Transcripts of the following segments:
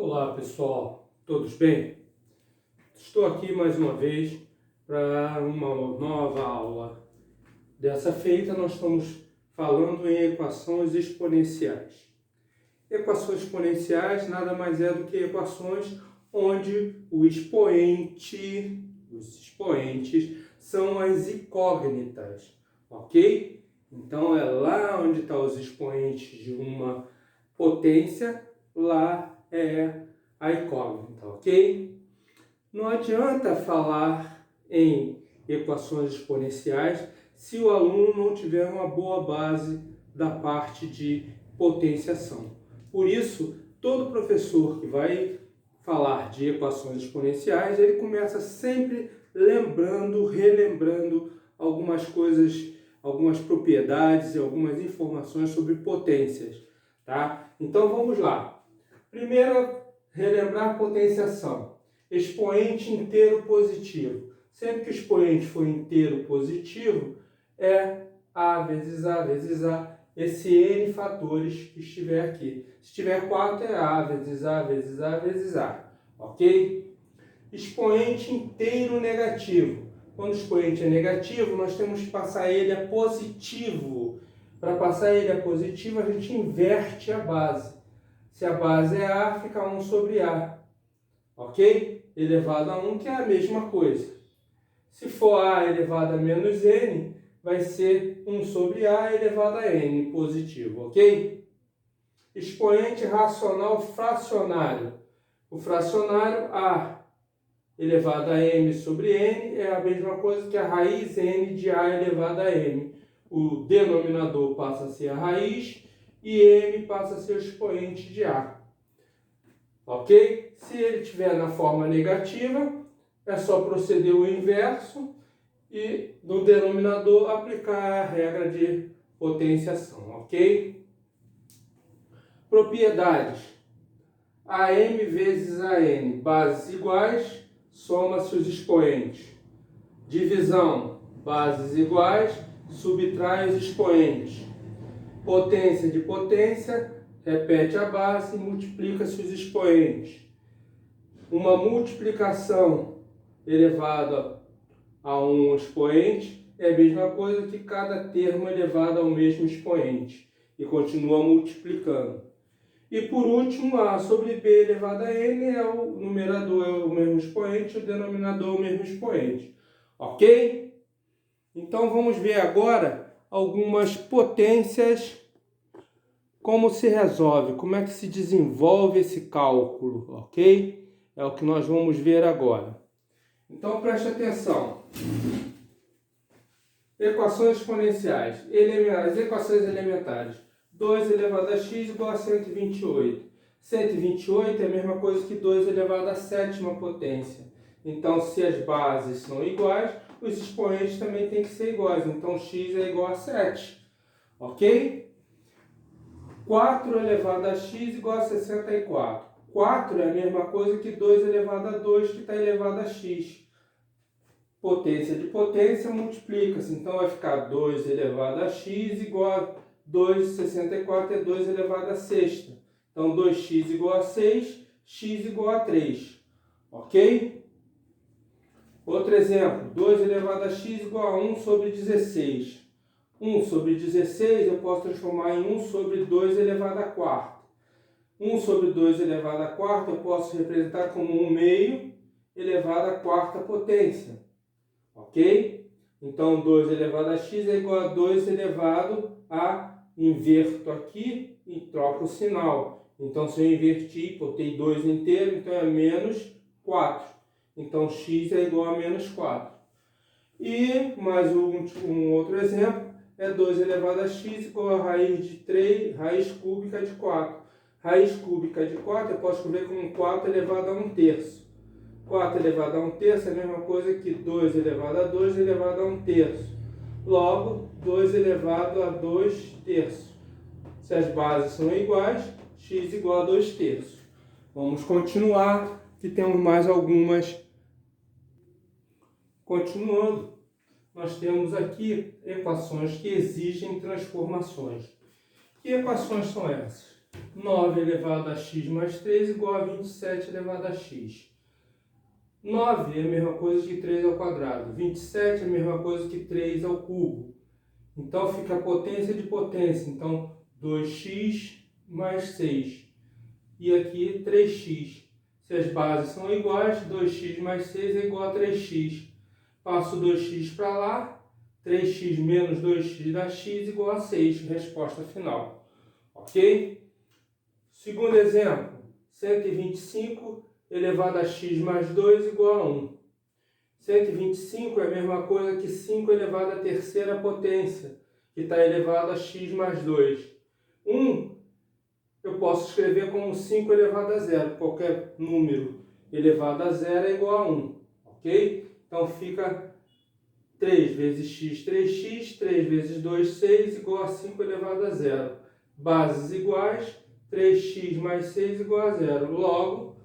Olá pessoal, todos bem? Estou aqui mais uma vez para uma nova aula. Dessa feita nós estamos falando em equações exponenciais. Equações exponenciais nada mais é do que equações onde os expoentes são as incógnitas, ok? Então é lá onde estão os expoentes de uma potência, lá é a incógnita, ok? Não adianta falar em equações exponenciais se o aluno não tiver uma boa base da parte de potenciação. Por isso, todo professor que vai falar de equações exponenciais, ele começa sempre relembrando algumas coisas, algumas propriedades e algumas informações sobre potências, tá? Então vamos lá. Primeiro, relembrar potenciação. Expoente inteiro positivo. Sempre que o expoente for inteiro positivo, é A vezes A vezes A, esse N fatores que estiver aqui. Se tiver 4, é A vezes A vezes A vezes A. Ok? Expoente inteiro negativo. Quando o expoente é negativo, nós temos que passar ele a positivo. Para passar ele a positivo, a gente inverte a base. Se a base é A, fica 1 sobre A, ok? Elevado a 1, que é a mesma coisa. Se for A elevado a menos N, vai ser 1 sobre A elevado a N, positivo, ok? Expoente racional fracionário. O fracionário A elevado a M sobre N é a mesma coisa que a raiz N de A elevado a M. O denominador passa a ser a raiz e M passa a ser o expoente de A. Ok? Se ele estiver na forma negativa, é só proceder o inverso e no denominador aplicar a regra de potenciação. Ok? Propriedades. AM vezes AN, bases iguais, soma-se os expoentes. Divisão, bases iguais, subtrai os expoentes. Potência de potência, repete a base e multiplica-se os expoentes. Uma multiplicação elevada a um expoente é a mesma coisa que cada termo elevado ao mesmo expoente. E continua multiplicando. E por último, A sobre B elevado a N é o numerador é o mesmo expoente, o denominador é o mesmo expoente. Ok? Então vamos ver agora algumas potências. Como se resolve, como é que se desenvolve esse cálculo, ok? É o que nós vamos ver agora. Então preste atenção. Equações exponenciais. As equações elementares. 2 elevado a x igual a 128. 128 é a mesma coisa que 2 elevado a sétima potência. Então, se as bases são iguais, os expoentes também têm que ser iguais. Então, x é igual a 7. Ok? 4 elevado a x igual a 64. 4 é a mesma coisa que 2 elevado a 2, que está elevado a x. Potência de potência multiplica-se. Então vai ficar 2 elevado a x igual a 2,64 é 2 elevado a sexta. Então 2x igual a 6, x igual a 3. Ok? Outro exemplo. 2 elevado a x igual a 1 sobre 16. 1 sobre 16 eu posso transformar em 1 sobre 2 elevado a quarta. 1 sobre 2 elevado a quarta eu posso representar como 1 meio elevado a quarta potência. Ok? Então 2 elevado a x é igual a 2 elevado a... Inverto aqui e troco o sinal. Então se eu invertir, botei 2 inteiro, então é menos 4. Então x é igual a menos 4. E mais um outro exemplo. É 2 elevado a x igual a raiz de 3, raiz cúbica de 4. Raiz cúbica de 4 eu posso escrever como 4 elevado a 1 terço. 4 elevado a 1 terço é a mesma coisa que 2 elevado a 2 elevado a 1 terço. Logo, 2 elevado a 2 terços. Se as bases são iguais, x igual a 2 terços. Vamos continuar, que temos mais algumas. Continuando. Nós temos aqui equações que exigem transformações. Que equações são essas? 9 elevado a x mais 3 igual a 27 elevado a x. 9 é a mesma coisa que 3 ao quadrado. 27 é a mesma coisa que 3 ao cubo. Então fica a potência de potência. Então 2x mais 6. E aqui 3x. Se as bases são iguais, 2x mais 6 é igual a 3x. Passo 2x para lá. 3x menos 2x dá x igual a 6. Resposta final. Ok? Segundo exemplo. 125 elevado a x mais 2 igual a 1. 125 é a mesma coisa que 5 elevado à terceira potência, que está elevado a x mais 2. 1 eu posso escrever como 5 elevado a 0. Qualquer número elevado a 0 é igual a 1. Ok? Então fica 3 vezes x, 3x. 3 vezes 2, 6, igual a 5 elevado a 0. Bases iguais, 3x mais 6 igual a 0. Logo,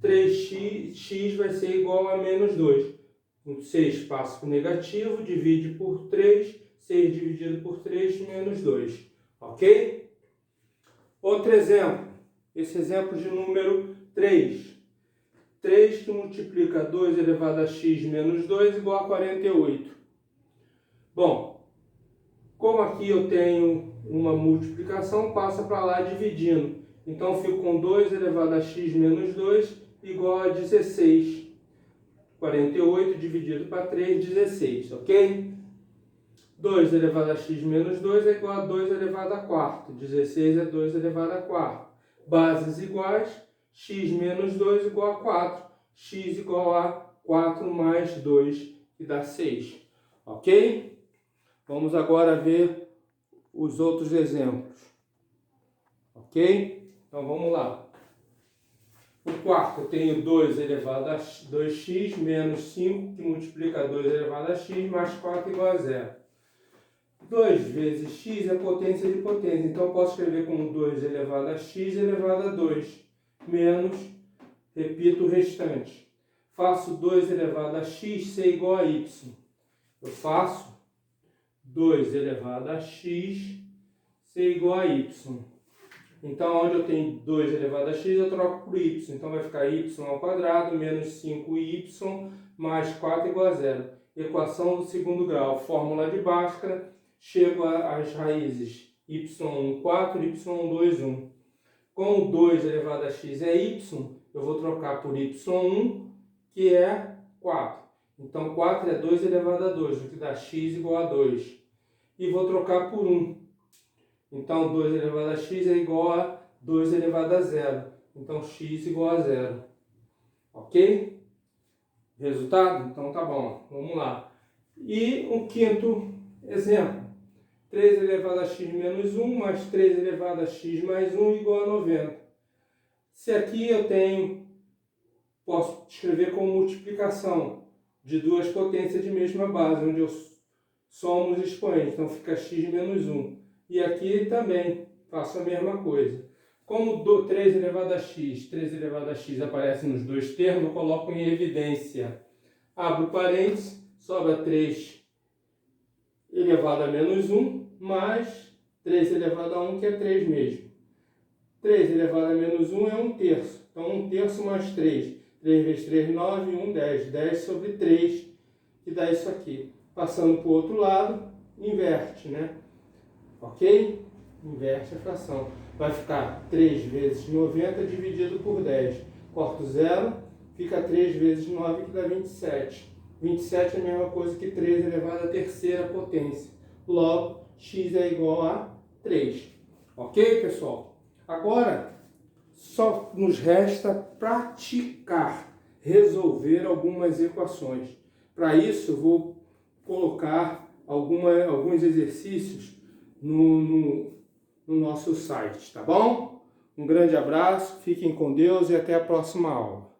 3x vai ser igual a menos 2. 6 passa para o negativo, divide por 3. 6 dividido por 3, menos 2. Ok? Outro exemplo. Esse exemplo de número 3. 3 que multiplica 2 elevado a x menos 2 igual a 48. Bom, como aqui eu tenho uma multiplicação, passa para lá dividindo. Então, eu fico com 2 elevado a x menos 2 igual a 16. 48 dividido para 3, 16, ok? 2 elevado a x menos 2 é igual a 2 elevado a 4. 16 é 2 elevado a 4. Bases iguais, x menos 2 igual a 4. X igual a 4 mais 2, que dá 6. Ok? Vamos agora ver os outros exemplos. Ok? Então vamos lá. O quarto eu tenho 2 elevado a 2x menos 5, que multiplica 2 elevado a x, mais 4 igual a 0. 2 vezes x é potência de potência. Então eu posso escrever como 2 elevado a x elevado a 2. Menos, repito o restante. Faço 2 elevado a x ser igual a y. Eu faço 2 elevado a x ser igual a y. Então, onde eu tenho 2 elevado a x, eu troco por y. Então, vai ficar y ao quadrado menos 5y mais 4 igual a 0. Equação do segundo grau. Fórmula de Bhaskara. Chego às raízes y1, 4, y2, 1. Como 2 elevado a x é y, eu vou trocar por y1, que é 4. Então, 4 é 2 elevado a 2, o que dá x igual a 2. E vou trocar por 1. Então, 2 elevado a x é igual a 2 elevado a 0. Então, x igual a 0. Ok? Resultado? Então, tá bom. Vamos lá. E um quinto exemplo. 3 elevado a x menos 1 mais 3 elevado a x mais 1 igual a 90. Se aqui eu posso escrever como multiplicação de duas potências de mesma base, onde eu somo os expoentes. Então, fica x menos 1. E aqui também faço a mesma coisa. Como 3 elevado a x, 3 elevado a x aparece nos dois termos, eu coloco em evidência. Abro parênteses, sobra 3 elevado a menos 1, mais 3 elevado a 1, que é 3 mesmo. 3 elevado a menos 1 é 1 terço. Então, 1 terço mais 3. 3 vezes 3, 9, 1, 10. 10 sobre 3, que dá isso aqui. Passando para o outro lado, inverte, né? Ok? Inverte a fração. Vai ficar 3 vezes 90 dividido por 10. Corto 0, fica 3 vezes 9, que dá 27. 27 é a mesma coisa que 3 elevado à terceira potência. Logo, x é igual a 3. Ok, pessoal? Agora, só nos resta praticar, resolver algumas equações. Para isso, eu vou colocar alguns exercícios no nosso site, tá bom? Um grande abraço, fiquem com Deus e até a próxima aula.